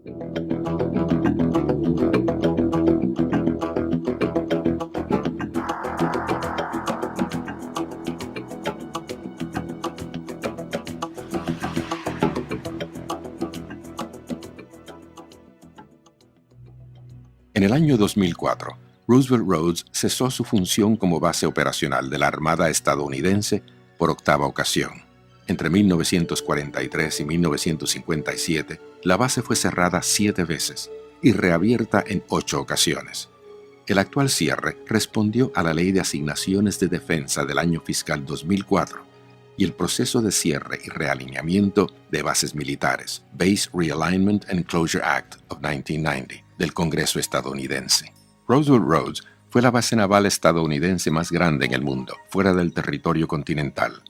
En el año 2004, Roosevelt Roads cesó su función como base operacional de la Armada estadounidense por octava ocasión. Entre 1943 y 1957, la base fue cerrada 7 veces y reabierta en 8 ocasiones. El actual cierre respondió a la Ley de Asignaciones de Defensa del año fiscal 2004 y el proceso de cierre y realineamiento de bases militares, Base Realignment and Closure Act of 1990, del Congreso estadounidense. Roosevelt Roads fue la base naval estadounidense más grande en el mundo, fuera del territorio continental.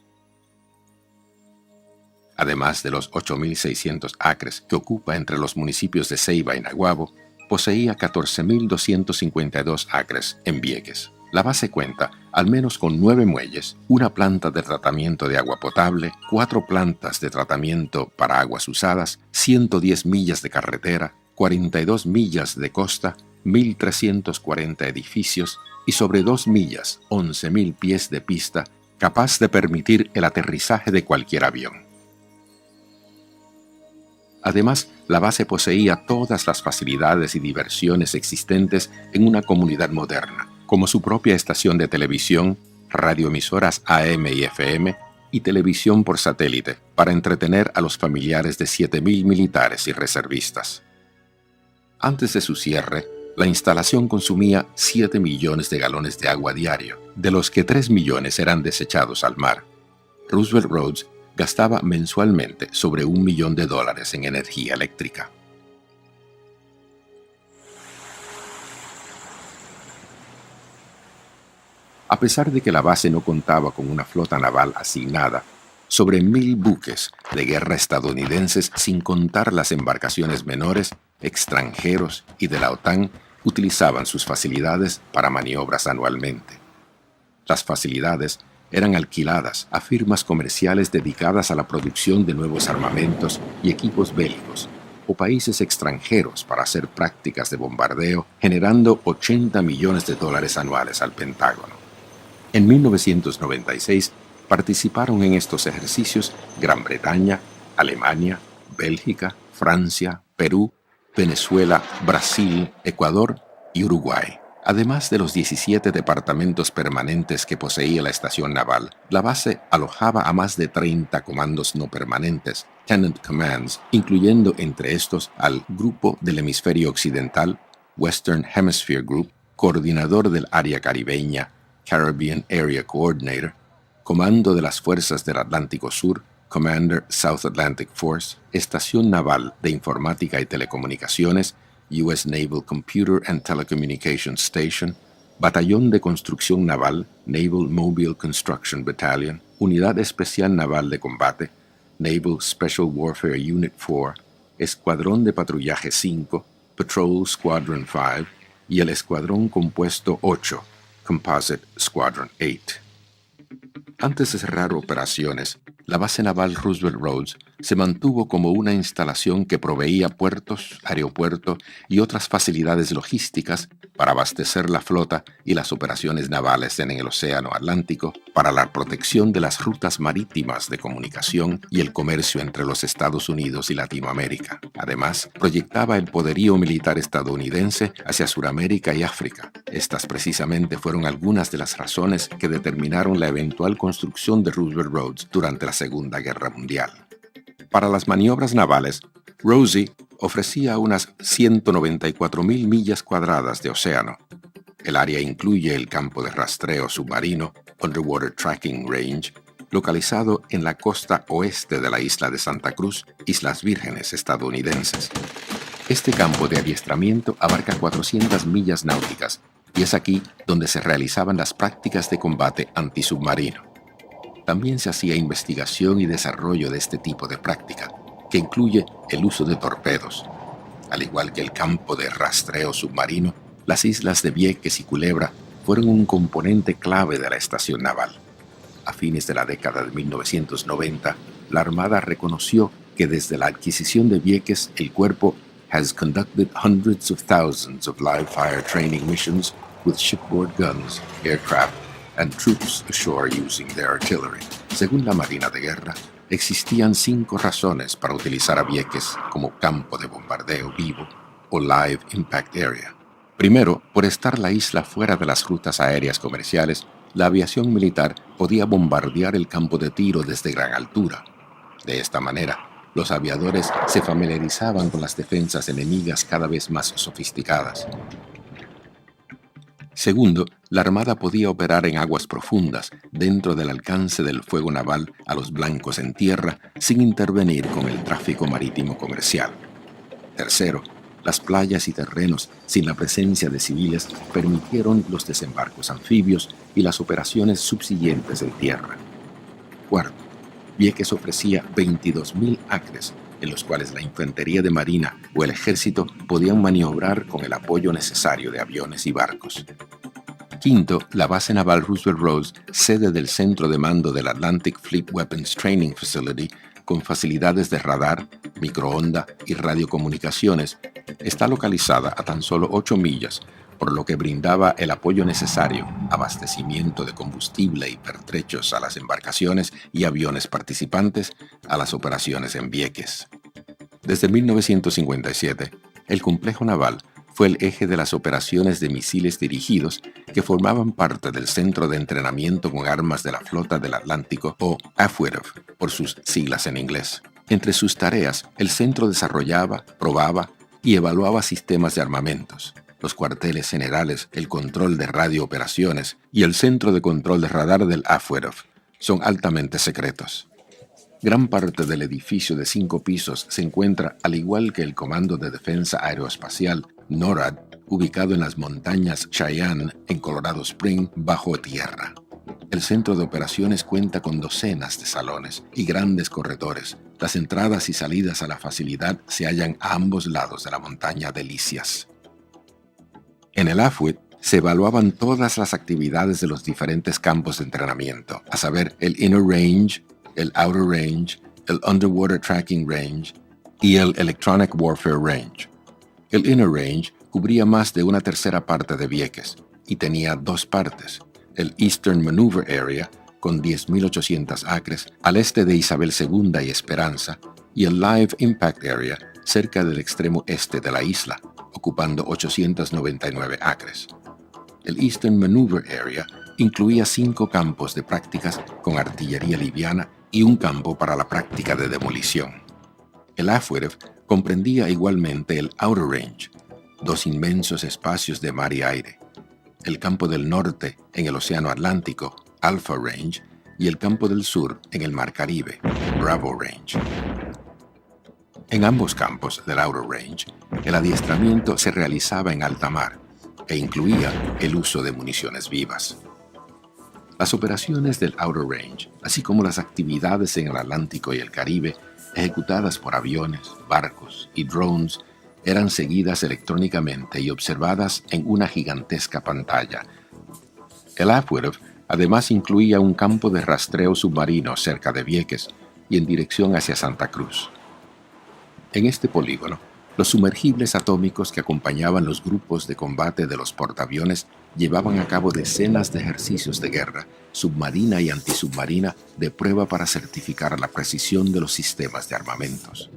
Además de los 8.600 acres que ocupa entre los municipios de Ceiba y Naguabo, poseía 14.252 acres en Vieques. La base cuenta al menos con 9 muelles, una planta de tratamiento de agua potable, 4 plantas de tratamiento para aguas usadas, 110 millas de carretera, 42 millas de costa, 1.340 edificios y sobre 2 millas, 11.000 pies de pista, capaz de permitir el aterrizaje de cualquier avión. Además, la base poseía todas las facilidades y diversiones existentes en una comunidad moderna, como su propia estación de televisión, radioemisoras AM y FM y televisión por satélite para entretener a los familiares de 7.000 militares y reservistas. Antes de su cierre, la instalación consumía 7 millones de galones de agua diario, de los que 3 millones eran desechados al mar. Roosevelt Roads gastaba mensualmente sobre $1 millón en energía eléctrica. A pesar de que la base no contaba con una flota naval asignada, sobre 1.000 buques de guerra estadounidenses, sin contar las embarcaciones menores, extranjeros y de la OTAN, utilizaban sus facilidades para maniobras anualmente. Las facilidades eran alquiladas a firmas comerciales dedicadas a la producción de nuevos armamentos y equipos bélicos, o países extranjeros para hacer prácticas de bombardeo, generando $80 millones anuales al Pentágono. En 1996 participaron en estos ejercicios Gran Bretaña, Alemania, Bélgica, Francia, Perú, Venezuela, Brasil, Ecuador y Uruguay. Además de los 17 departamentos permanentes que poseía la estación naval, la base alojaba a más de 30 comandos no permanentes, Tenant Commands, incluyendo entre estos al Grupo del Hemisferio Occidental, Western Hemisphere Group, Coordinador del Área Caribeña, Caribbean Area Coordinator, Comando de las Fuerzas del Atlántico Sur, Commander South Atlantic Force, Estación Naval de Informática y Telecomunicaciones, U.S. Naval Computer and Telecommunications Station, Batallón de Construcción Naval, Naval Mobile Construction Battalion, Unidad Especial Naval de Combate, Naval Special Warfare Unit 4, Escuadrón de Patrullaje 5, Patrol Squadron 5 y el Escuadrón Compuesto 8, Composite Squadron 8. Antes de cerrar operaciones, la base naval Roosevelt Roads se mantuvo como una instalación que proveía puertos, aeropuerto y otras facilidades logísticas para abastecer la flota y las operaciones navales en el Océano Atlántico, para la protección de las rutas marítimas de comunicación y el comercio entre los Estados Unidos y Latinoamérica. Además, proyectaba el poderío militar estadounidense hacia Sudamérica y África. Estas precisamente fueron algunas de las razones que determinaron la eventual construcción de Roosevelt Roads durante la Segunda Guerra Mundial. Para las maniobras navales, Rosie ofrecía unas 194.000 millas cuadradas de océano. El área incluye el campo de rastreo submarino Underwater Tracking Range, localizado en la costa oeste de la isla de Santa Cruz, Islas Vírgenes estadounidenses. Este campo de adiestramiento abarca 400 millas náuticas y es aquí donde se realizaban las prácticas de combate antisubmarino. También se hacía investigación y desarrollo de este tipo de práctica, que incluye el uso de torpedos. Al igual que el campo de rastreo submarino, las islas de Vieques y Culebra fueron un componente clave de la estación naval. A fines de la década de 1990, la Armada reconoció que desde la adquisición de Vieques, el cuerpo has conducted hundreds of thousands of live-fire training missions with shipboard guns, aircraft, and troops ashore using their artillery. Según la Marina de Guerra, existían 5 razones para utilizar a Vieques como campo de bombardeo vivo o Live Impact Area. Primero, por estar la isla fuera de las rutas aéreas comerciales, la aviación militar podía bombardear el campo de tiro desde gran altura. De esta manera, los aviadores se familiarizaban con las defensas enemigas cada vez más sofisticadas. Segundo, la Armada podía operar en aguas profundas, dentro del alcance del fuego naval a los blancos en tierra, sin intervenir con el tráfico marítimo comercial. Tercero, las playas y terrenos sin la presencia de civiles permitieron los desembarcos anfibios y las operaciones subsiguientes en tierra. Cuarto, Vieques ofrecía 22.000 acres en los cuales la infantería de marina o el ejército podían maniobrar con el apoyo necesario de aviones y barcos. Quinto, la base naval Roosevelt Roads, sede del centro de mando del Atlantic Fleet Weapons Training Facility, con facilidades de radar, microonda y radiocomunicaciones, está localizada a tan solo 8 millas, por lo que brindaba el apoyo necesario, abastecimiento de combustible y pertrechos a las embarcaciones y aviones participantes a las operaciones en Vieques. Desde 1957, el complejo naval fue el eje de las operaciones de misiles dirigidos que formaban parte del Centro de Entrenamiento con Armas de la Flota del Atlántico, o AFWEDF, por sus siglas en inglés. Entre sus tareas, el centro desarrollaba, probaba y evaluaba sistemas de armamentos. Los cuarteles generales, el control de radiooperaciones y el centro de control de radar del AFWEDF son altamente secretos. Gran parte del edificio de 5 pisos se encuentra, al igual que el Comando de Defensa Aeroespacial, NORAD, ubicado en las montañas Cheyenne, en Colorado Springs, bajo tierra. El centro de operaciones cuenta con docenas de salones y grandes corredores. Las entradas y salidas a la facilidad se hallan a ambos lados de la montaña Delicias. En el AFWED se evaluaban todas las actividades de los diferentes campos de entrenamiento, a saber, el Inner Range, el Outer Range, el Underwater Tracking Range y el Electronic Warfare Range. El Inner Range cubría más de 1/3 parte de Vieques y tenía 2 partes, el Eastern Maneuver Area, con 10.800 acres, al este de Isabel II y Esperanza, y el Live Impact Area, cerca del extremo este de la isla, ocupando 899 acres. El Eastern Maneuver Area incluía 5 campos de prácticas con artillería liviana y un campo para la práctica de demolición. El AFWEDF comprendía igualmente el Outer Range, 2 inmensos espacios de mar y aire, el campo del norte en el Océano Atlántico, Alpha Range, y el campo del sur en el Mar Caribe, Bravo Range. En ambos campos del Outer Range, el adiestramiento se realizaba en alta mar e incluía el uso de municiones vivas. Las operaciones del Outer Range, así como las actividades en el Atlántico y el Caribe, ejecutadas por aviones, barcos y drones, eran seguidas electrónicamente y observadas en una gigantesca pantalla. El AFWEDF además incluía un campo de rastreo submarino cerca de Vieques y en dirección hacia Santa Cruz. En este polígono, los sumergibles atómicos que acompañaban los grupos de combate de los portaaviones llevaban a cabo decenas de ejercicios de guerra, submarina y antisubmarina, de prueba para certificar la precisión de los sistemas de armamentos.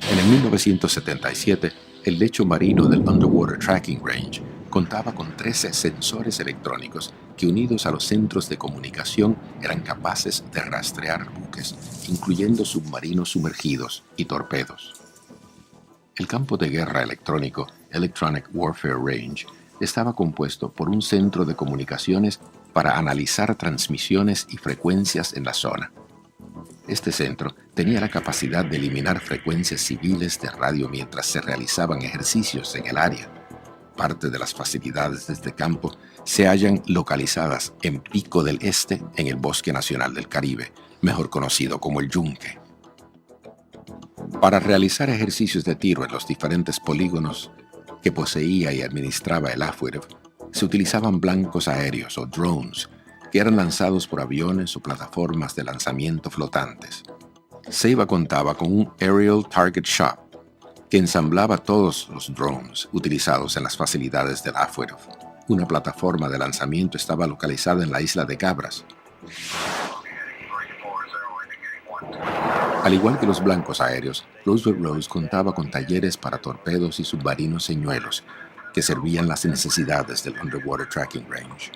En el 1977, el lecho marino del Underwater Tracking Range contaba con 13 sensores electrónicos que, unidos a los centros de comunicación, eran capaces de rastrear buques, incluyendo submarinos sumergidos y torpedos. El campo de guerra electrónico, Electronic Warfare Range, estaba compuesto por un centro de comunicaciones para analizar transmisiones y frecuencias en la zona. Este centro tenía la capacidad de eliminar frecuencias civiles de radio mientras se realizaban ejercicios en el área. Parte de las facilidades de este campo se hallan localizadas en Pico del Este, en el Bosque Nacional del Caribe, mejor conocido como el Yunque. Para realizar ejercicios de tiro en los diferentes polígonos que poseía y administraba el AFWEDF, se utilizaban blancos aéreos o drones, que eran lanzados por aviones o plataformas de lanzamiento flotantes. Ceiba contaba con un Aerial Target Shop, que ensamblaba todos los drones utilizados en las facilidades del AFWERF. Una plataforma de lanzamiento estaba localizada en la isla de Cabras. Al igual que los blancos aéreos, Roosevelt Roads contaba con talleres para torpedos y submarinos señuelos que servían las necesidades del Underwater Tracking Range.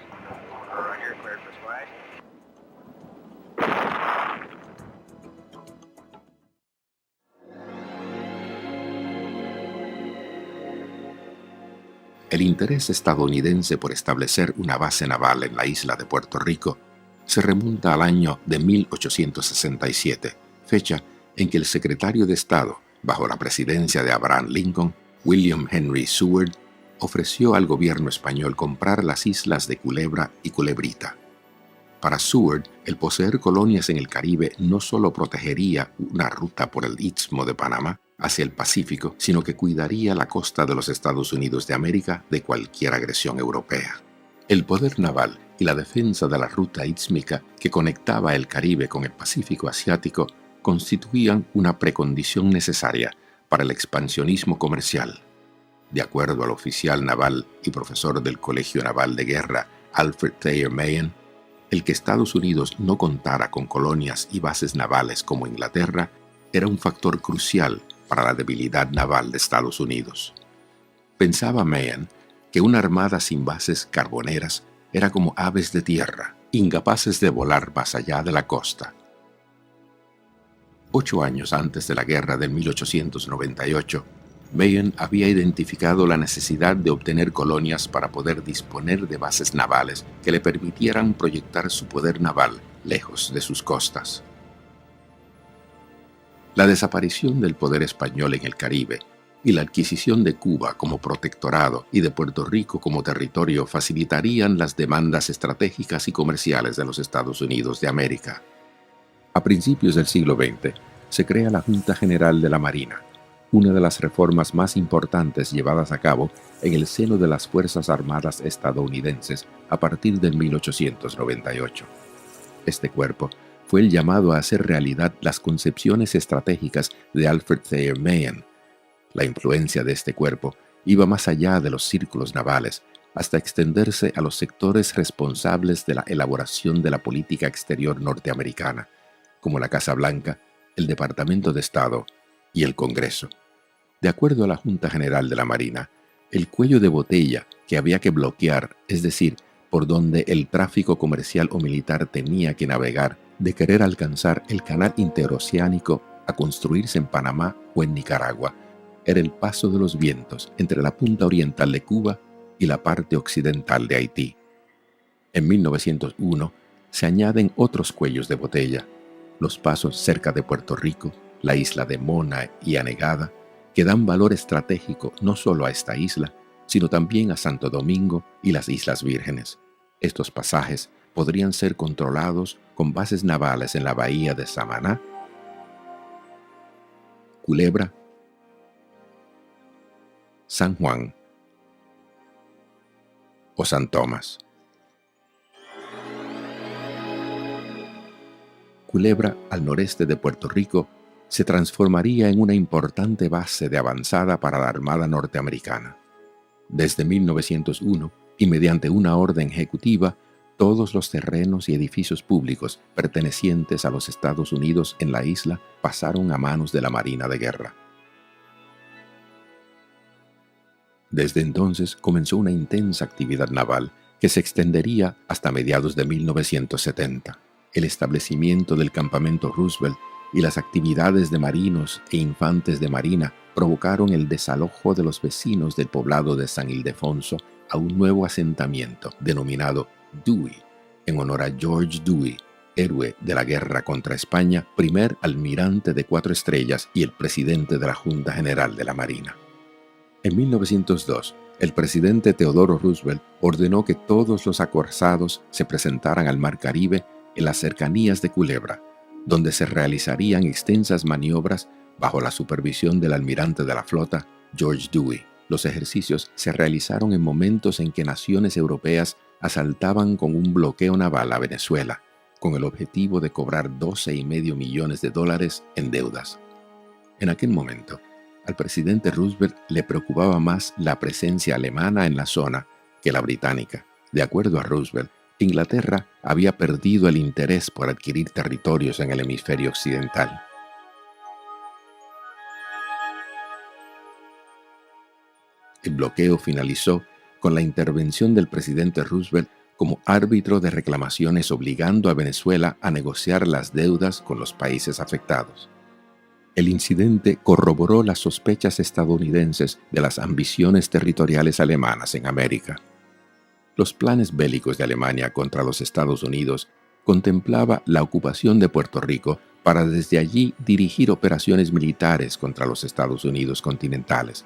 El interés estadounidense por establecer una base naval en la isla de Puerto Rico se remonta al año de 1867, fecha en que el secretario de Estado, bajo la presidencia de Abraham Lincoln, William Henry Seward, ofreció al gobierno español comprar las islas de Culebra y Culebrita. Para Seward, el poseer colonias en el Caribe no solo protegería una ruta por el Istmo de Panamá hacia el Pacífico, sino que cuidaría la costa de los Estados Unidos de América de cualquier agresión europea. El poder naval y la defensa de la ruta istmica que conectaba el Caribe con el Pacífico asiático constituían una precondición necesaria para el expansionismo comercial. De acuerdo al oficial naval y profesor del Colegio Naval de Guerra, Alfred Thayer Mahan, el que Estados Unidos no contara con colonias y bases navales como Inglaterra era un factor crucial para la debilidad naval de Estados Unidos. Pensaba Mahan que una armada sin bases carboneras era como aves de tierra, incapaces de volar más allá de la costa. 8 años antes de la guerra de 1898, Mahan había identificado la necesidad de obtener colonias para poder disponer de bases navales que le permitieran proyectar su poder naval lejos de sus costas. La desaparición del poder español en el Caribe y la adquisición de Cuba como protectorado y de Puerto Rico como territorio facilitarían las demandas estratégicas y comerciales de los Estados Unidos de América. A principios del siglo XX, se crea la Junta General de la Marina, una de las reformas más importantes llevadas a cabo en el seno de las Fuerzas Armadas estadounidenses a partir de 1898. Este cuerpo fue el llamado a hacer realidad las concepciones estratégicas de Alfred Thayer Mahan. La influencia de este cuerpo iba más allá de los círculos navales, hasta extenderse a los sectores responsables de la elaboración de la política exterior norteamericana, como la Casa Blanca, el Departamento de Estado y el Congreso. De acuerdo a la Junta General de la Marina, el cuello de botella que había que bloquear, es decir, por donde el tráfico comercial o militar tenía que navegar, de querer alcanzar el canal interoceánico a construirse en Panamá o en Nicaragua, era el paso de los vientos entre la punta oriental de Cuba y la parte occidental de Haití. En 1901 se añaden otros cuellos de botella, los pasos cerca de Puerto Rico, la isla de Mona y Anegada, que dan valor estratégico no solo a esta isla, sino también a Santo Domingo y las Islas Vírgenes. Estos pasajes podrían ser controlados con bases navales en la bahía de Samaná, Culebra, San Juan o San Tomás. Culebra, al noreste de Puerto Rico, se transformaría en una importante base de avanzada para la Armada norteamericana. Desde 1901, y mediante una orden ejecutiva, todos los terrenos y edificios públicos pertenecientes a los Estados Unidos en la isla pasaron a manos de la Marina de Guerra. Desde entonces comenzó una intensa actividad naval que se extendería hasta mediados de 1970. El establecimiento del campamento Roosevelt y las actividades de marinos e infantes de marina provocaron el desalojo de los vecinos del poblado de San Ildefonso a un nuevo asentamiento denominado Dewey, en honor a George Dewey, héroe de la guerra contra España, primer almirante de 4 estrellas y el presidente de la Junta General de la Marina. En 1902, el presidente Theodore Roosevelt ordenó que todos los acorazados se presentaran al Mar Caribe en las cercanías de Culebra, donde se realizarían extensas maniobras bajo la supervisión del almirante de la flota, George Dewey. Los ejercicios se realizaron en momentos en que naciones europeas asaltaban con un bloqueo naval a Venezuela, con el objetivo de cobrar $12,5 millones en deudas. En aquel momento, Al presidente Roosevelt le preocupaba más la presencia alemana en la zona que la británica. De acuerdo a Roosevelt, Inglaterra había perdido el interés por adquirir territorios en el hemisferio occidental. El bloqueo finalizó con la intervención del presidente Roosevelt como árbitro de reclamaciones, obligando a Venezuela a negociar las deudas con los países afectados. El incidente corroboró las sospechas estadounidenses de las ambiciones territoriales alemanas en América. Los planes bélicos de Alemania contra los Estados Unidos contemplaba la ocupación de Puerto Rico para desde allí dirigir operaciones militares contra los Estados Unidos continentales,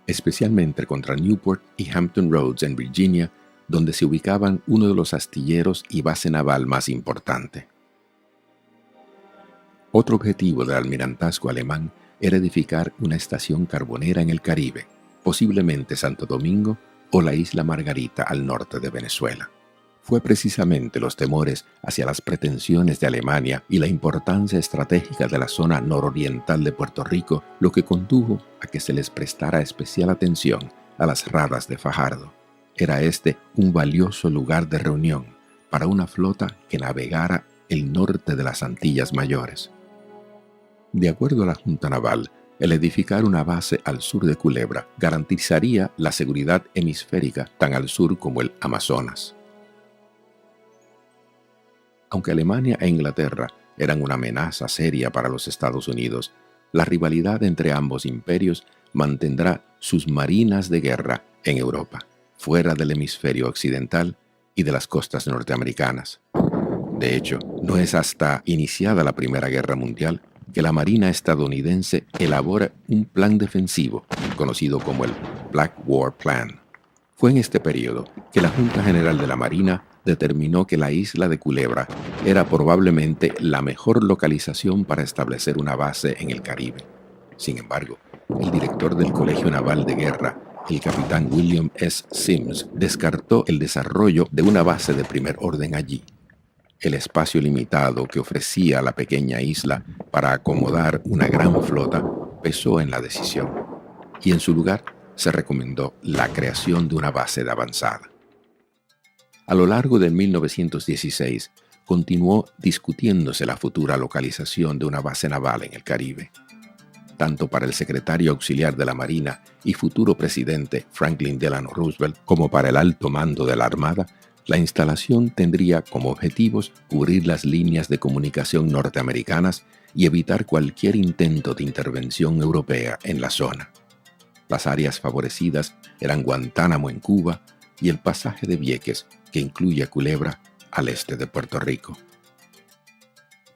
especialmente contra Newport y Hampton Roads en Virginia, donde se ubicaban uno de los astilleros y base naval más importante. Otro objetivo del almirantazgo alemán era edificar una estación carbonera en el Caribe, posiblemente Santo Domingo o la isla Margarita al norte de Venezuela. Fue precisamente los temores hacia las pretensiones de Alemania y la importancia estratégica de la zona nororiental de Puerto Rico lo que condujo a que se les prestara especial atención a las radas de Fajardo. Era este un valioso lugar de reunión para una flota que navegara el norte de las Antillas Mayores. De acuerdo a la Junta Naval, el edificar una base al sur de Culebra garantizaría la seguridad hemisférica tan al sur como el Amazonas. Aunque Alemania e Inglaterra eran una amenaza seria para los Estados Unidos, la rivalidad entre ambos imperios mantendrá sus marinas de guerra en Europa, fuera del hemisferio occidental y de las costas norteamericanas. De hecho, no es hasta iniciada la Primera Guerra Mundial que la Marina estadounidense elabora un plan defensivo conocido como el Black War Plan. Fue en este periodo que la Junta General de la Marina determinó que la isla de Culebra era probablemente la mejor localización para establecer una base en el Caribe. Sin embargo, el director del Colegio Naval de Guerra, el capitán William S. Sims, descartó el desarrollo de una base de primer orden allí. El espacio limitado que ofrecía la pequeña isla para acomodar una gran flota pesó en la decisión, y en su lugar se recomendó la creación de una base de avanzada. A lo largo de 1916, continuó discutiéndose la futura localización de una base naval en el Caribe. Tanto para el secretario auxiliar de la Marina y futuro presidente Franklin Delano Roosevelt como para el alto mando de la Armada, la instalación tendría como objetivos cubrir las líneas de comunicación norteamericanas y evitar cualquier intento de intervención europea en la zona. Las áreas favorecidas eran Guantánamo en Cuba y el pasaje de Vieques, que incluye a Culebra, al este de Puerto Rico.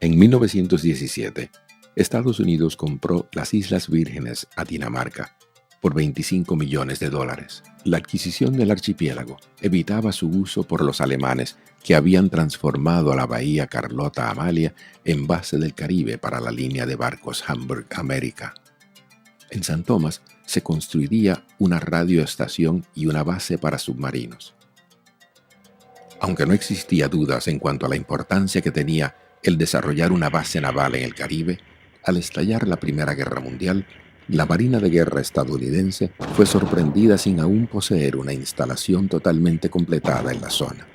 En 1917, Estados Unidos compró las Islas Vírgenes a Dinamarca por $25 millones. La adquisición del archipiélago evitaba su uso por los alemanes, que habían transformado a la bahía Carlota Amalia en base del Caribe para la línea de barcos Hamburg-América. En San Tomás se construiría una radioestación y una base para submarinos. Aunque no existía dudas en cuanto a la importancia que tenía el desarrollar una base naval en el Caribe, al estallar la Primera Guerra Mundial, la Marina de Guerra estadounidense fue sorprendida sin aún poseer una instalación totalmente completada en la zona.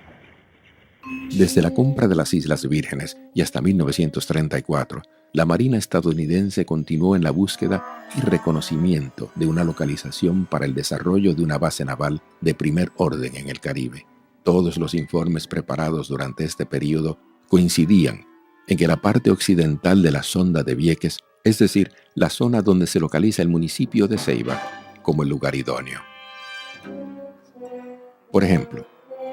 Desde la compra de las Islas Vírgenes y hasta 1934, la Marina estadounidense continuó en la búsqueda y reconocimiento de una localización para el desarrollo de una base naval de primer orden en el Caribe. Todos los informes preparados durante este periodo coincidían en que la parte occidental de la sonda de Vieques, es decir, la zona donde se localiza el municipio de Ceiba, como el lugar idóneo. Por ejemplo,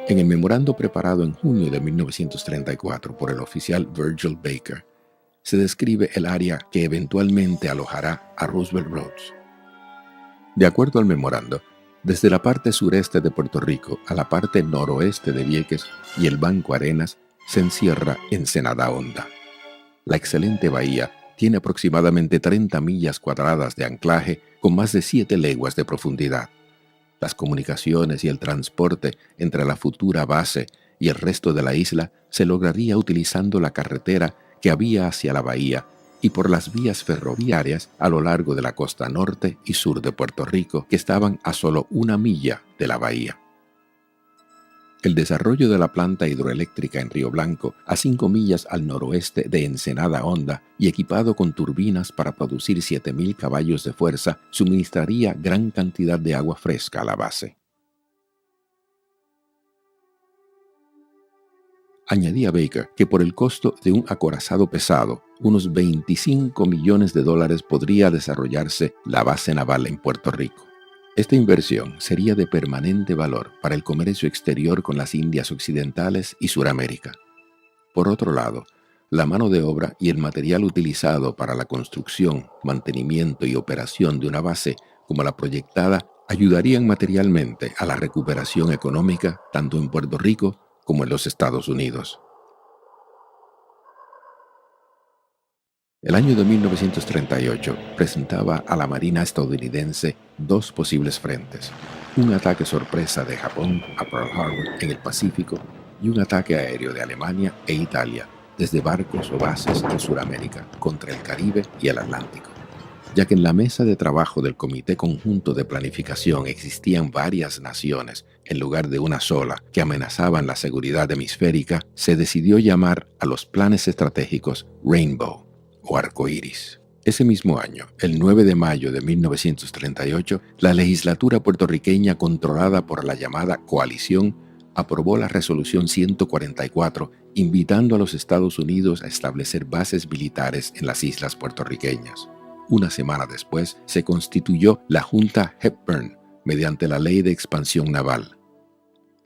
en el memorando preparado en junio de 1934 por el oficial Virgil Baker, se describe el área que eventualmente alojará a Roosevelt Roads. De acuerdo al memorando, desde la parte sureste de Puerto Rico a la parte noroeste de Vieques y el Banco Arenas se encierra Ensenada Honda. La excelente bahía tiene aproximadamente 30 millas cuadradas de anclaje con más de 7 leguas de profundidad. Las comunicaciones y el transporte entre la futura base y el resto de la isla se lograría utilizando la carretera que había hacia la bahía y por las vías ferroviarias a lo largo de la costa norte y sur de Puerto Rico, que estaban a solo 1 milla de la bahía. El desarrollo de la planta hidroeléctrica en Río Blanco, a 5 millas al noroeste de Ensenada Honda y equipado con turbinas para producir 7,000 caballos de fuerza, suministraría gran cantidad de agua fresca a la base. Añadía Baker que por el costo de un acorazado pesado, unos $25 millones podría desarrollarse la base naval en Puerto Rico. Esta inversión sería de permanente valor para el comercio exterior con las Indias Occidentales y Suramérica. Por otro lado, la mano de obra y el material utilizado para la construcción, mantenimiento y operación de una base como la proyectada ayudarían materialmente a la recuperación económica tanto en Puerto Rico como en los Estados Unidos. El año de 1938 presentaba a la Marina estadounidense dos posibles frentes: un ataque sorpresa de Japón a Pearl Harbor en el Pacífico y un ataque aéreo de Alemania e Italia desde barcos o bases en Sudamérica contra el Caribe y el Atlántico. Ya que en la mesa de trabajo del Comité Conjunto de Planificación existían varias naciones en lugar de una sola que amenazaban la seguridad hemisférica, se decidió llamar a los planes estratégicos Rainbow o arcoíris. Ese mismo año, el 9 de mayo de 1938, la legislatura puertorriqueña controlada por la llamada Coalición aprobó la Resolución 144 invitando a los Estados Unidos a establecer bases militares en las islas puertorriqueñas. Una semana después, se constituyó la Junta Hepburn mediante la Ley de Expansión Naval.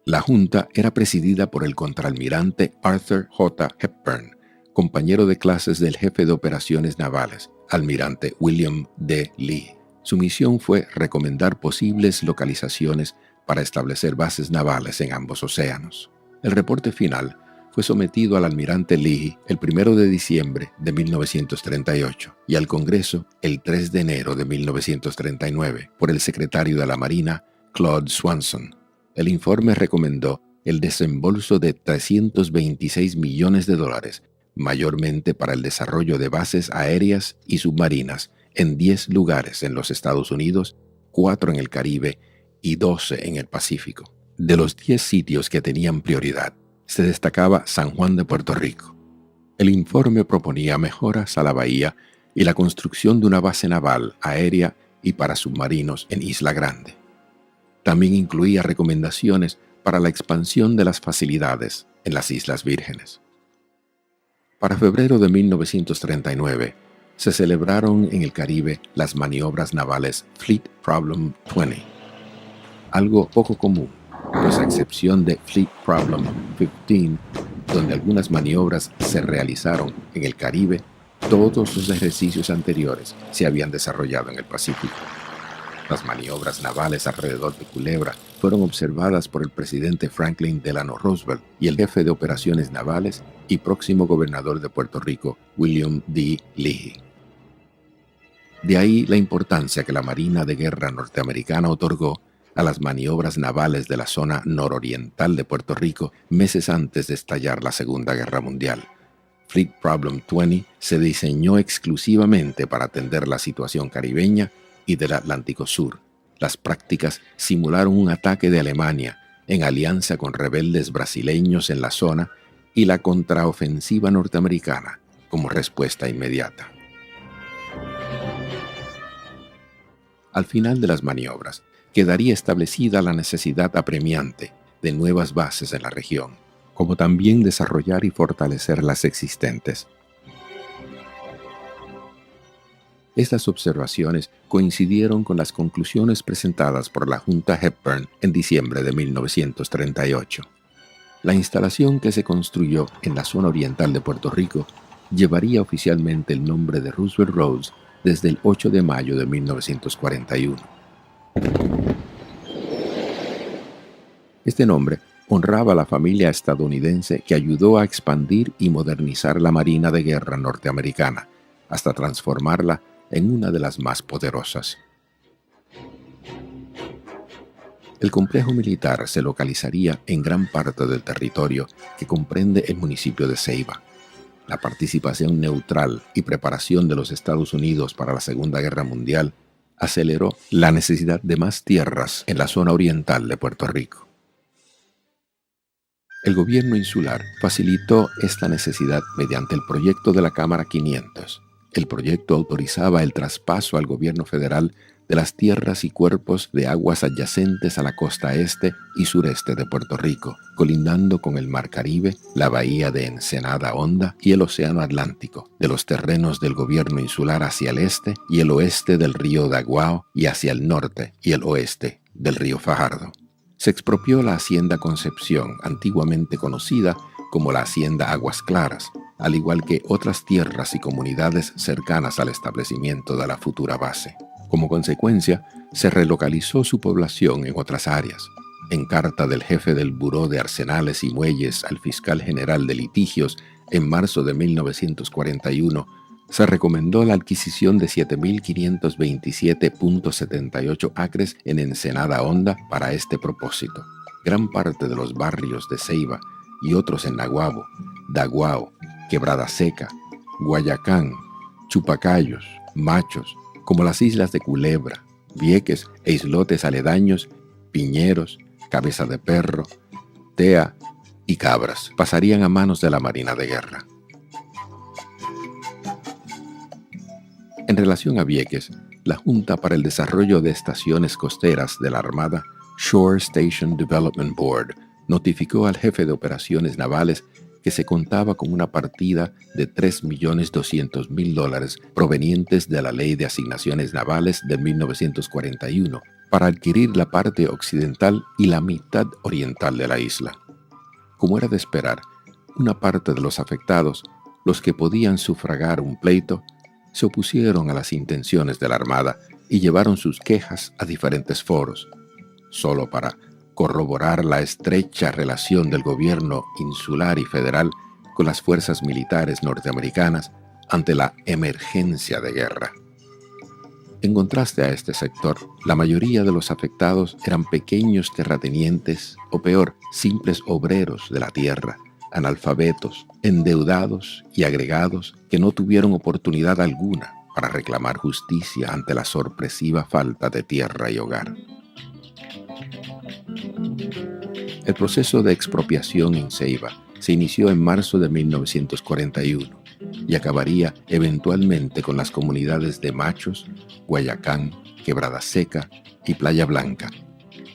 La Junta era presidida por el contraalmirante Arthur J. Hepburn, compañero de clases del jefe de operaciones navales, almirante William D. Lee. Su misión fue recomendar posibles localizaciones para establecer bases navales en ambos océanos. El reporte final fue sometido al almirante Lee el 1 de diciembre de 1938 y al Congreso el 3 de enero de 1939 por el secretario de la Marina, Claude Swanson. El informe recomendó el desembolso de $326 millones, mayormente para el desarrollo de bases aéreas y submarinas en 10 lugares en los Estados Unidos, 4 en el Caribe y 12 en el Pacífico. De los 10 sitios que tenían prioridad, se destacaba San Juan de Puerto Rico. El informe proponía mejoras a la bahía y la construcción de una base naval, aérea y para submarinos en Isla Grande. También incluía recomendaciones para la expansión de las facilidades en las Islas Vírgenes. Para febrero de 1939, se celebraron en el Caribe las maniobras navales Fleet Problem 20, algo poco común, pues a excepción de Fleet Problem 15, donde algunas maniobras se realizaron en el Caribe, todos los ejercicios anteriores se habían desarrollado en el Pacífico. Las maniobras navales alrededor de Culebra fueron observadas por el presidente Franklin Delano Roosevelt y el jefe de operaciones navales y próximo gobernador de Puerto Rico, William D. Lee. De ahí la importancia que la Marina de Guerra norteamericana otorgó a las maniobras navales de la zona nororiental de Puerto Rico meses antes de estallar la Segunda Guerra Mundial. Fleet Problem 20 se diseñó exclusivamente para atender la situación caribeña y del Atlántico Sur. Las prácticas simularon un ataque de Alemania en alianza con rebeldes brasileños en la zona y la contraofensiva norteamericana como respuesta inmediata. Al final de las maniobras, quedaría establecida la necesidad apremiante de nuevas bases en la región, como también desarrollar y fortalecer las existentes. Estas observaciones coincidieron con las conclusiones presentadas por la Junta Hepburn en diciembre de 1938. La instalación que se construyó en la zona oriental de Puerto Rico llevaría oficialmente el nombre de Roosevelt Roads desde el 8 de mayo de 1941. Este nombre honraba a la familia estadounidense que ayudó a expandir y modernizar la Marina de Guerra norteamericana, hasta transformarla en una de las más poderosas. El complejo militar se localizaría en gran parte del territorio que comprende el municipio de Ceiba. la participación neutral y preparación de los Estados Unidos para la Segunda Guerra Mundial aceleró la necesidad de más tierras en la zona oriental de Puerto Rico. El gobierno insular facilitó esta necesidad mediante el proyecto de la Cámara 500. El proyecto autorizaba el traspaso al gobierno federal de las tierras y cuerpos de aguas adyacentes a la costa este y sureste de Puerto Rico, colindando con el Mar Caribe, la bahía de Ensenada Honda y el Océano Atlántico, de los terrenos del gobierno insular hacia el este y el oeste del río Daguao y hacia el norte y el oeste del río Fajardo. Se expropió la Hacienda Concepción, antiguamente conocida como la Hacienda Aguas Claras, al igual que otras tierras y comunidades cercanas al establecimiento de la futura base. Como consecuencia, se relocalizó su población en otras áreas. En carta del jefe del Buró de Arsenales y Muelles al fiscal general de litigios en marzo de 1941, se recomendó la adquisición de 7.527.78 acres en Ensenada Honda para este propósito. Gran parte de los barrios de Ceiba y otros en Naguabo, Daguao, Quebrada Seca, Guayacán, Chupacayos, Machos, como las islas de Culebra, Vieques e islotes aledaños, Piñeros, Cabeza de Perro, Tea y Cabras, pasarían a manos de la Marina de Guerra. En relación a Vieques, la Junta para el Desarrollo de Estaciones Costeras de la Armada, Shore Station Development Board, notificó al jefe de operaciones navales que se contaba con una partida de $3.200.000 provenientes de la Ley de Asignaciones Navales de 1941 para adquirir la parte occidental y la mitad oriental de la isla. Como era de esperar, una parte de los afectados, los que podían sufragar un pleito, se opusieron a las intenciones de la Armada y llevaron sus quejas a diferentes foros, solo para corroborar la estrecha relación del gobierno insular y federal con las fuerzas militares norteamericanas ante la emergencia de guerra. En contraste a este sector, la mayoría de los afectados eran pequeños terratenientes o peor, simples obreros de la tierra, analfabetos, endeudados y agregados que no tuvieron oportunidad alguna para reclamar justicia ante la sorpresiva falta de tierra y hogar. El proceso de expropiación en Ceiba se inició en marzo de 1941 y acabaría eventualmente con las comunidades de Machos, Guayacán, Quebrada Seca y Playa Blanca.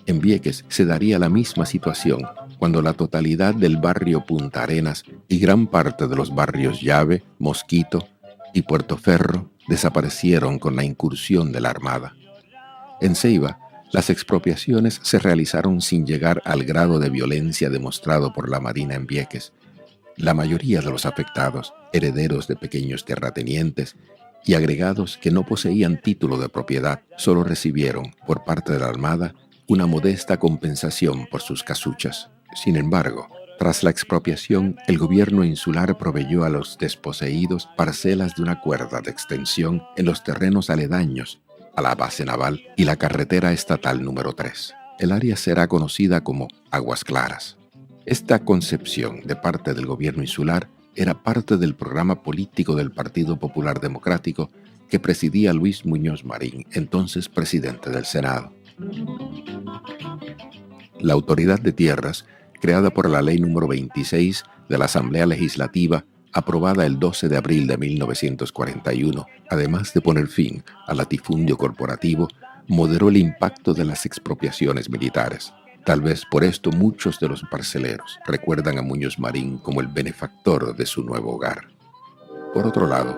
En Vieques se daría la misma situación cuando la totalidad del barrio Punta Arenas y gran parte de los barrios Llave, Mosquito y Puerto Ferro desaparecieron con la incursión de la Armada. En Ceiba, las expropiaciones se realizaron sin llegar al grado de violencia demostrado por la Marina en Vieques. La mayoría de los afectados, herederos de pequeños terratenientes y agregados que no poseían título de propiedad, solo recibieron, por parte de la Armada, una modesta compensación por sus casuchas. Sin embargo, tras la expropiación, el gobierno insular proveyó a los desposeídos parcelas de una cuerda de extensión en los terrenos aledaños a la base naval y la carretera estatal número 3. El área será conocida como Aguas Claras. Esta concepción de parte del gobierno insular era parte del programa político del Partido Popular Democrático que presidía Luis Muñoz Marín, entonces presidente del Senado. La Autoridad de Tierras, creada por la Ley número 26 de la Asamblea Legislativa, aprobada el 12 de abril de 1941, además de poner fin al latifundio corporativo, moderó el impacto de las expropiaciones militares. Tal vez por esto muchos de los parceleros recuerdan a Muñoz Marín como el benefactor de su nuevo hogar. Por otro lado,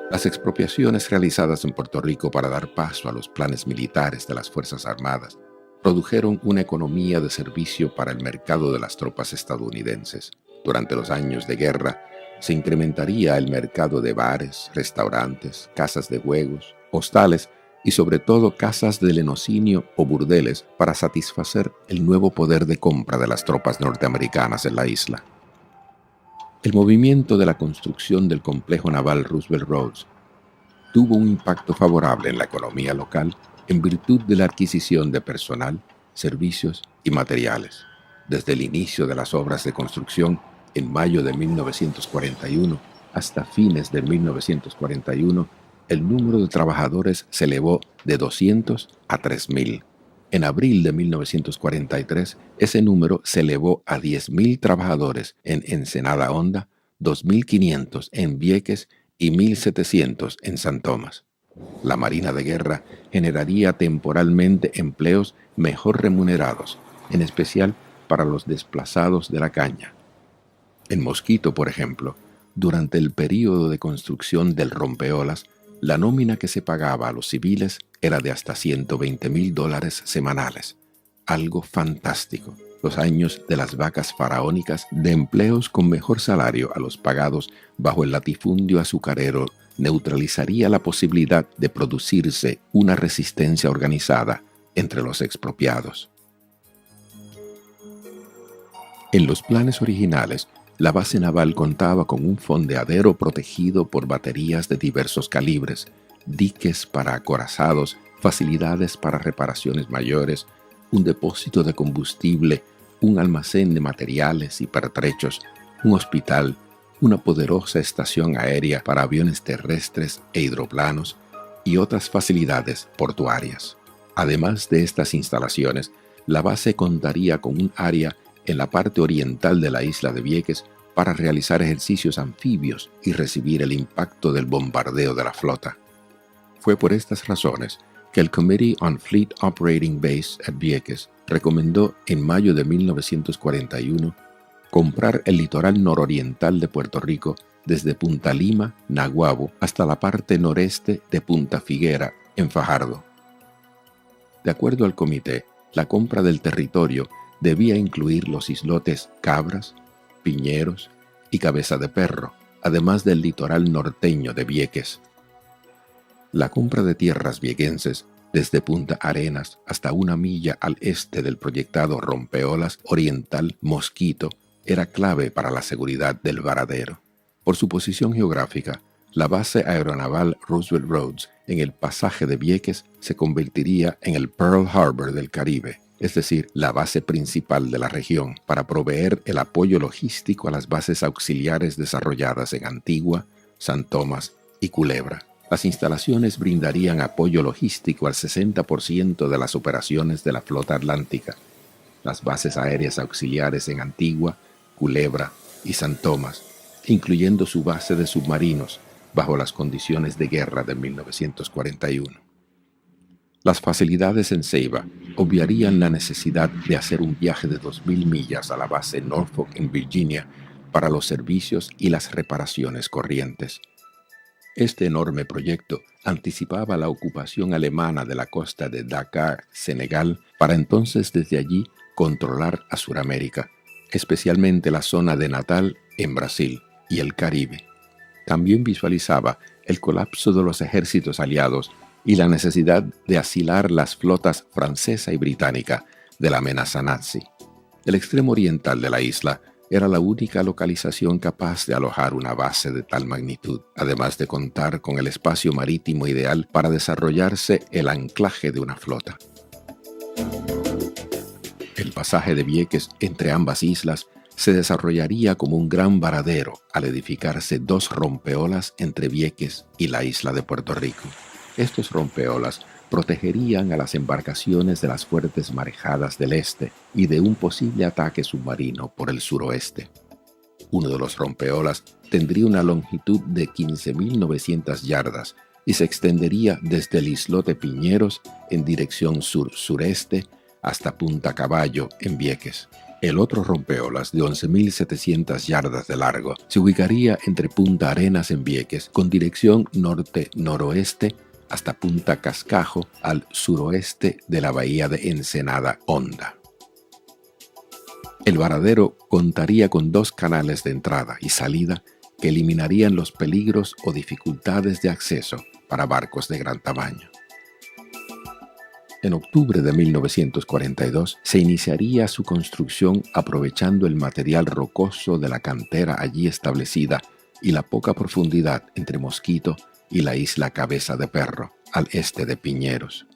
las expropiaciones realizadas en Puerto Rico para dar paso a los planes militares de las Fuerzas Armadas produjeron una economía de servicio para el mercado de las tropas estadounidenses. Durante los años de guerra, se incrementaría el mercado de bares, restaurantes, casas de juegos, hostales y sobre todo casas de lenocinio o burdeles para satisfacer el nuevo poder de compra de las tropas norteamericanas en la isla. El movimiento de la construcción del complejo naval Roosevelt Roads tuvo un impacto favorable en la economía local en virtud de la adquisición de personal, servicios y materiales. Desde el inicio de las obras de construcción, en mayo de 1941, Hasta fines de 1941, el número de trabajadores se elevó de 200 a 3.000. En abril de 1943, ese número se elevó a 10.000 trabajadores en Ensenada Honda, 2.500 en Vieques y 1.700 en San Tomás. La Marina de Guerra generaría temporalmente empleos mejor remunerados, en especial para los desplazados de la caña. En Mosquito, por ejemplo, durante el período de construcción del rompeolas, la nómina que se pagaba a los civiles era de hasta $120,000 semanales. Algo fantástico. Los años de las vacas faraónicas de empleos con mejor salario a los pagados bajo el latifundio azucarero neutralizaría la posibilidad de producirse una resistencia organizada entre los expropiados. En los planes originales, la base naval contaba con un fondeadero protegido por baterías de diversos calibres, diques para acorazados, facilidades para reparaciones mayores, un depósito de combustible, un almacén de materiales y pertrechos, un hospital, una poderosa estación aérea para aviones terrestres e hidroplanos y otras facilidades portuarias. Además de estas instalaciones, la base contaría con un área en la parte oriental de la isla de Vieques para realizar ejercicios anfibios y recibir el impacto del bombardeo de la flota. Fue por estas razones que el Committee on Fleet Operating Base at Vieques recomendó en mayo de 1941 comprar el litoral nororiental de Puerto Rico desde Punta Lima, Naguabo, hasta la parte noreste de Punta Figuera, en Fajardo. De acuerdo al comité, la compra del territorio debía incluir los islotes Cabras, Piñeros y Cabeza de Perro, además del litoral norteño de Vieques. La compra de tierras viequenses desde Punta Arenas hasta 1 milla al este del proyectado rompeolas oriental Mosquito era clave para la seguridad del varadero. Por su posición geográfica, la base aeronaval Roosevelt Roads en el pasaje de Vieques se convertiría en el Pearl Harbor del Caribe, es decir, la base principal de la región, para proveer el apoyo logístico a las bases auxiliares desarrolladas en Antigua, San Tomás y Culebra. Las instalaciones brindarían apoyo logístico al 60% de las operaciones de la flota atlántica. Las bases aéreas auxiliares en Antigua, Culebra y San Tomás, incluyendo su base de submarinos bajo las condiciones de guerra de 1941. Las facilidades en Ceiba obviarían la necesidad de hacer un viaje de 2.000 millas a la base Norfolk en Virginia para los servicios y las reparaciones corrientes. Este enorme proyecto anticipaba la ocupación alemana de la costa de Dakar, Senegal, para entonces desde allí controlar a Sudamérica, especialmente la zona de Natal en Brasil y el Caribe. También visualizaba el colapso de los ejércitos aliados y la necesidad de asilar las flotas francesa y británica de la amenaza nazi. El extremo oriental de la isla era la única localización capaz de alojar una base de tal magnitud, además de contar con el espacio marítimo ideal para desarrollarse el anclaje de una flota. El pasaje de Vieques entre ambas islas se desarrollaría como un gran varadero al edificarse 2 rompeolas entre Vieques y la isla de Puerto Rico. Estos rompeolas protegerían a las embarcaciones de las fuertes marejadas del este y de un posible ataque submarino por el suroeste. Uno de los rompeolas tendría una longitud de 15.900 yardas y se extendería desde el islote Piñeros en dirección sur-sureste hasta Punta Caballo en Vieques. El otro rompeolas de 11.700 yardas de largo se ubicaría entre Punta Arenas en Vieques con dirección norte-noroeste hasta Punta Cascajo al suroeste de la bahía de Ensenada Honda. El varadero contaría con 2 canales de entrada y salida que eliminarían los peligros o dificultades de acceso para barcos de gran tamaño. En octubre de 1942 se iniciaría su construcción aprovechando el material rocoso de la cantera allí establecida y la poca profundidad entre Mosquito y la isla Cabeza de Perro, al este de Piñeros.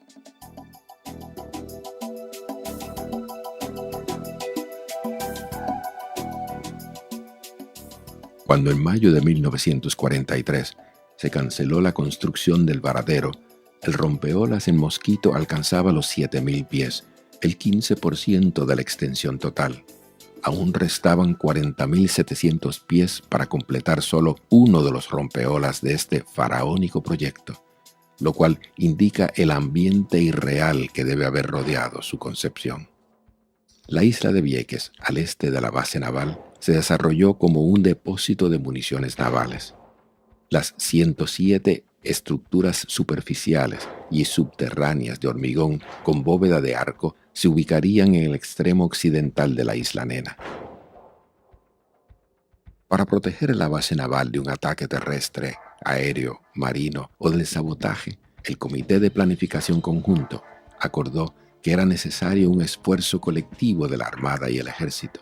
Cuando en mayo de 1943 se canceló la construcción del varadero, el rompeolas en Mosquito alcanzaba los 7.000 pies, el 15% de la extensión total. Aún restaban 40.700 pies para completar solo uno de los rompeolas de este faraónico proyecto, lo cual indica el ambiente irreal que debe haber rodeado su concepción. La isla de Vieques, al este de la base naval, se desarrolló como un depósito de municiones navales. Las 107 estructuras superficiales y subterráneas de hormigón con bóveda de arco se ubicarían en el extremo occidental de la isla Nena. Para proteger la base naval de un ataque terrestre, aéreo, marino o del sabotaje, el Comité de Planificación Conjunto acordó que era necesario un esfuerzo colectivo de la Armada y el Ejército.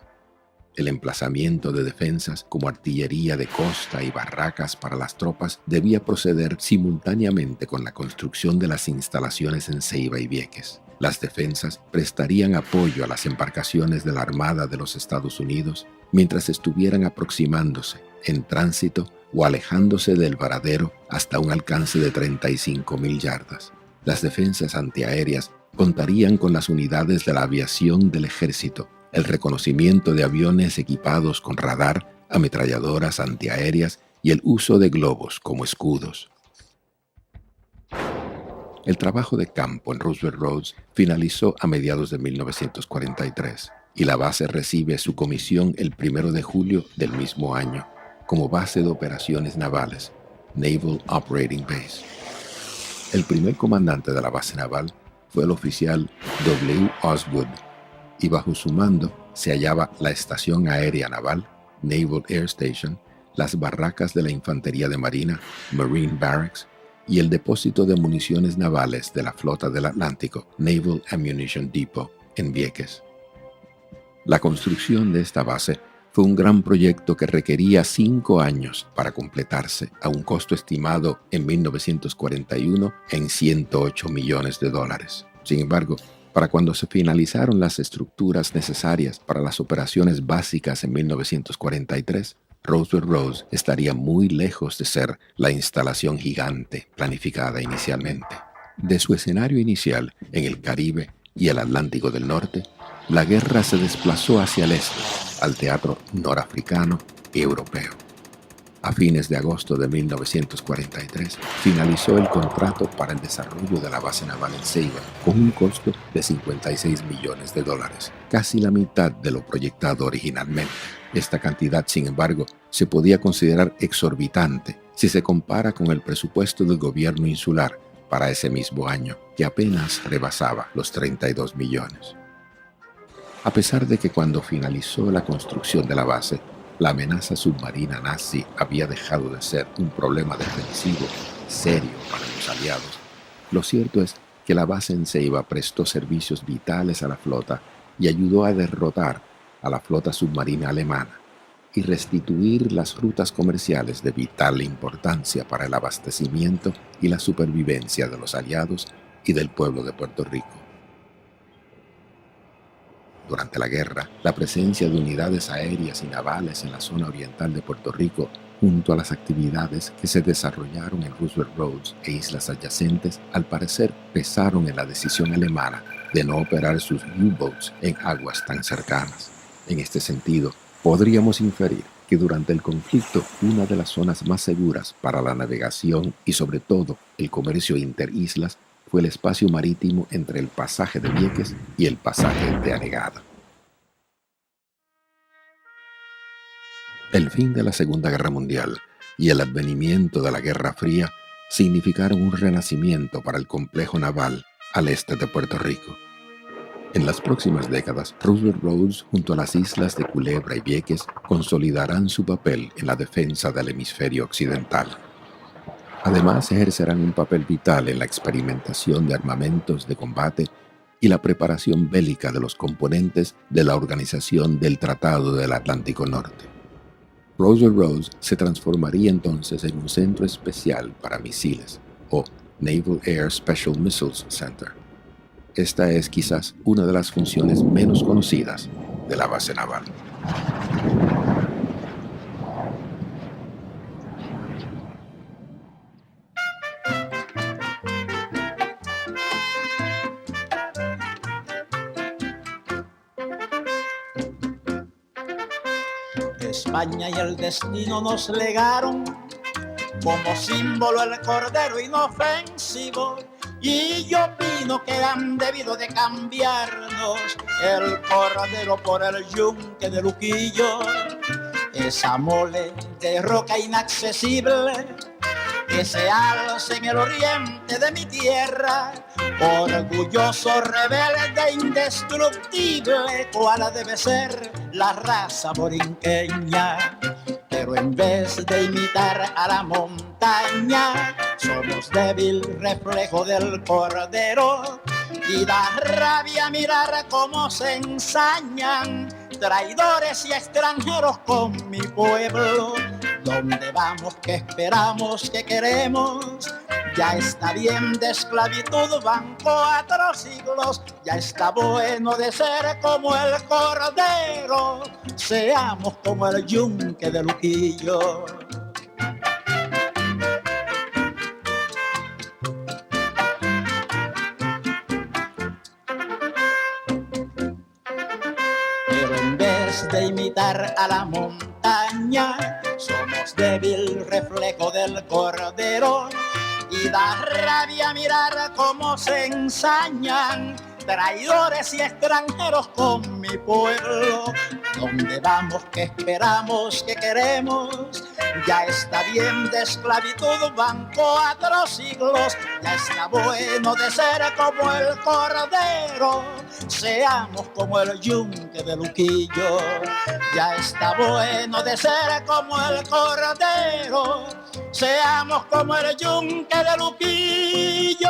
El emplazamiento de defensas como artillería de costa y barracas para las tropas debía proceder simultáneamente con la construcción de las instalaciones en Ceiba y Vieques. Las defensas prestarían apoyo a las embarcaciones de la Armada de los Estados Unidos mientras estuvieran aproximándose, en tránsito o alejándose del varadero hasta un alcance de 35.000 yardas. Las defensas antiaéreas contarían con las unidades de la aviación del ejército, el reconocimiento de aviones equipados con radar, ametralladoras antiaéreas y el uso de globos como escudos. El trabajo de campo en Roosevelt Roads finalizó a mediados de 1943 y la base recibe su comisión el 1 de julio del mismo año como base de operaciones navales, Naval Operating Base. El primer comandante de la base naval fue el oficial W. Osgood, y bajo su mando se hallaba la Estación Aérea Naval, Naval Air Station, las barracas de la Infantería de Marina, Marine Barracks, y el depósito de municiones navales de la Flota del Atlántico, Naval Ammunition Depot, en Vieques. La construcción de esta base fue un gran proyecto que requería 5 años para completarse, a un costo estimado en 1941 en $108 millones. Sin embargo, para cuando se finalizaron las estructuras necesarias para las operaciones básicas en 1943, Roosevelt Roads estaría muy lejos de ser la instalación gigante planificada inicialmente. De su escenario inicial en el Caribe y el Atlántico del Norte, la guerra se desplazó hacia el este, al teatro norafricano y europeo. A fines de agosto de 1943, finalizó el contrato para el desarrollo de la base naval en Ceiba, con un costo de $56 millones, casi la mitad de lo proyectado originalmente. Esta cantidad, sin embargo, se podía considerar exorbitante si se compara con el presupuesto del gobierno insular para ese mismo año, que apenas rebasaba los 32 millones. A pesar de que cuando finalizó la construcción de la base, la amenaza submarina nazi había dejado de ser un problema defensivo serio para los aliados, lo cierto es que la base en Ceiba prestó servicios vitales a la flota y ayudó a derrotar a la flota submarina alemana y restituir las rutas comerciales de vital importancia para el abastecimiento y la supervivencia de los aliados y del pueblo de Puerto Rico. Durante la guerra, la presencia de unidades aéreas y navales en la zona oriental de Puerto Rico, junto a las actividades que se desarrollaron en Roosevelt Roads e islas adyacentes, al parecer pesaron en la decisión alemana de no operar sus U-boats en aguas tan cercanas. En este sentido, podríamos inferir que durante el conflicto una de las zonas más seguras para la navegación y sobre todo el comercio interislas fue el espacio marítimo entre el pasaje de Vieques y el pasaje de Anegada. El fin de la Segunda Guerra Mundial y el advenimiento de la Guerra Fría significaron un renacimiento para el complejo naval al este de Puerto Rico. En las próximas décadas, Roosevelt Roads, junto a las islas de Culebra y Vieques, consolidarán su papel en la defensa del hemisferio occidental. Además, ejercerán un papel vital en la experimentación de armamentos de combate y la preparación bélica de los componentes de la Organización del Tratado del Atlántico Norte. Roosevelt Roads se transformaría entonces en un centro especial para misiles, o Naval Air Special Missiles Center. Esta es quizás una de las funciones menos conocidas de la base naval. España y el destino nos legaron como símbolo el cordero inofensivo, y yo opino que han debido de cambiarnos el cordero por el yunque de Luquillo, esa mole de roca inaccesible que se alza en el oriente de mi tierra, orgulloso, rebelde, indestructible, cual debe ser la raza borinqueña. Pero en vez de imitar a la montaña, somos débil reflejo del cordero, y da rabia mirar cómo se ensañan traidores y extranjeros con mi pueblo. ¿Dónde vamos? ¿Qué esperamos? ¿Qué queremos? Ya está bien de esclavitud, van 4 siglos, ya está bueno de ser como el cordero, seamos como el yunque de Luquillo. Pero en vez de imitar a la montaña, somos débil reflejo del cordero, y da rabia mirar cómo se ensañan traidores y extranjeros con mi pueblo. ¿Dónde vamos? ¿Qué esperamos? ¿Qué queremos? Ya está bien de esclavitud, van 4 siglos, ya está bueno de ser como el cordero, seamos como el yunque de Luquillo. Ya está bueno de ser como el cordero, seamos como el yunque de Luquillo.